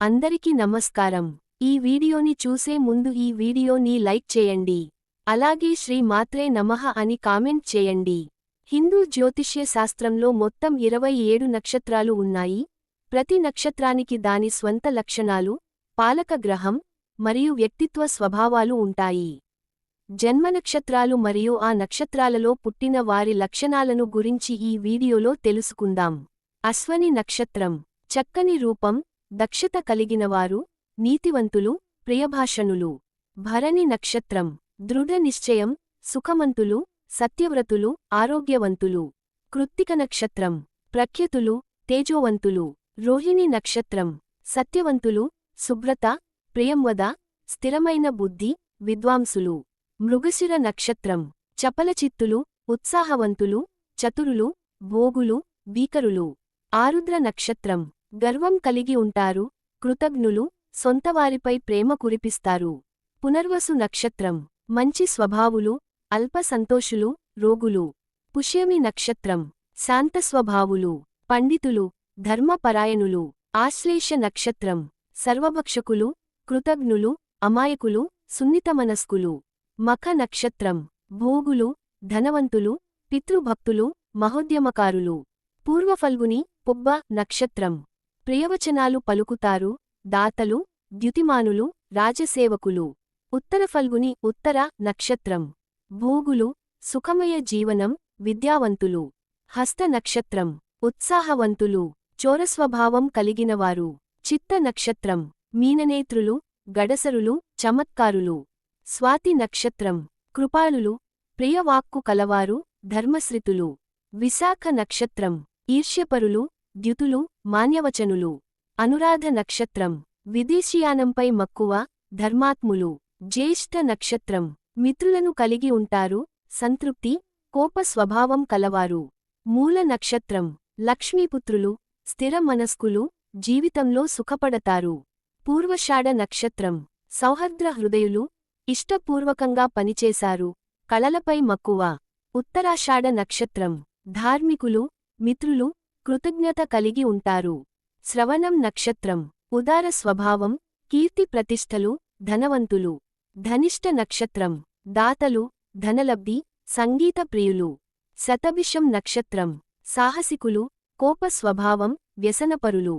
అందరికీ నమస్కారం. ఈ వీడియోని చూసే ముందు ఈ వీడియోని లైక్ చేయండి. అలాగే శ్రీ మాత్రే నమః అని కామెంట్ చేయండి. హిందూ జ్యోతిష్య శాస్త్రంలో మొత్తం 27 నక్షత్రాలు ఉన్నాయి. ప్రతి నక్షత్రానికి దాని స్వంత లక్షణాలు, పాలక గ్రహం, మరియు వ్యక్తిత్వ స్వభావాలు ఉంటాయి. జన్మనక్షత్రాలు మరియు ఆ నక్షత్రాలలో పుట్టిన వారి లక్షణాలను గురించి ఈ వీడియోలో తెలుసుకుందాం. అశ్వని నక్షత్రం. చక్కని రూపం, దక్షత కలిగినవారు, నీతివంతులు, ప్రియభాషణులు. భరణి నక్షత్రం. దృఢ నిశ్చయం, సుఖమంతులు, సత్యవ్రతులు, ఆరోగ్యవంతులు. కృత్తిక నక్షత్రం. ప్రఖ్యతులు, తేజోవంతులు. రోహిణి నక్షత్రం. సత్యవంతులు, శుభ్రత, ప్రియంవద, స్థిరమైన బుద్ధి, విద్వాంసులు. మృగశిర నక్షత్రం. చపలచిత్తులు, ఉత్సాహవంతులు, చతురులు, భోగులు, భీకరులు. ఆరుద్ర నక్షత్రం. గర్వం కలిగి ఉంటారు, కృతజ్ఞులు, సొంతవారిపై ప్రేమ కురిపిస్తారు. పునర్వసు నక్షత్రం. మంచి స్వభావులు, అల్ప సంతోషులు, రోగులు. పుష్యమి నక్షత్రం. శాంతస్వభావులు, పండితులు, ధర్మపరాయణులు. ఆశ్లేష నక్షత్రం. సర్వభక్షకులు, కృతజ్ఞులు, అమాయకులు, సున్నితమనస్కులు. మఖ నక్షత్రం. భోగులు, ధనవంతులు, పితృభక్తులు, మహోద్యమకారులు. పూర్వఫల్గుని, పుబ్బ నక్షత్రం. ప్రియవచనాలు పలుకుతారు, దాతలు, ద్యుతిమానులు, రాజసేవకులు. ఉత్తర ఫల్గుని, ఉత్తర నక్షత్రం. భోగులు, సుఖమయ జీవనం, విద్యావంతులు. హస్త నక్షత్రం. ఉత్సాహవంతులు, చోరస్వభావం కలిగినవారు. చిత్త నక్షత్రం. మీననేత్రులు, గడసరులు, చమత్కారులు. స్వాతి నక్షత్రం. కృపాళులు, ప్రియవాక్కు కలవారు, ధర్మశ్రితులు. విశాఖ నక్షత్రం. ఈర్ష్యపరులు, ద్యుతులు, మాన్యవచనులు. అనురాధ నక్షత్రం. విదేశీయానంపై మక్కువ, ధర్మాత్ములు. జ్యేష్ఠ నక్షత్రం. మిత్రులను కలిగి ఉంటారు, సంతృప్తి, కోప స్వభావం కలవారు. మూల నక్షత్రం. లక్ష్మీపుత్రులు, స్థిర మనస్కులు, జీవితంలో సుఖపడతారు. పూర్వషాఢ నక్షత్రం. సౌహర్ద్ర హృదయులు, ఇష్టపూర్వకంగా పనిచేశారు, కళలపై మక్కువ. ఉత్తరాషాఢ నక్షత్రం. ధార్మికులు, మిత్రులు, కృతజ్ఞత కలిగి ఉంటారు. శ్రవణం నక్షత్రం. ఉదార స్వభావం, కీర్తి ప్రతిష్టలు, ధనవంతులు. ధనిష్ట నక్షత్రం. దాతలు, ధనలబ్ధి, సంగీత ప్రియులు. శతభిషం నక్షత్రం. సాహసికులు, కోప స్వభావం, వ్యసనపరులు.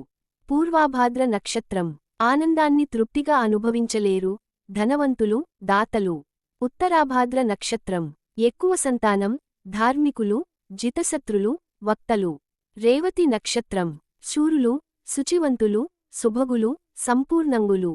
పూర్వాభాద్ర నక్షత్రం. ఆనందాన్ని తృప్తిగా అనుభవించలేరు, ధనవంతులు, దాతలు. ఉత్తరాభాద్ర నక్షత్రం. ఎక్కువ సంతానం, ధార్మికులు, జితశత్రులు, వక్తలు. రేవతి నక్షత్రం. శూరులు, శుచివంతులు, శుభగులు, సంపూర్ణంగులు.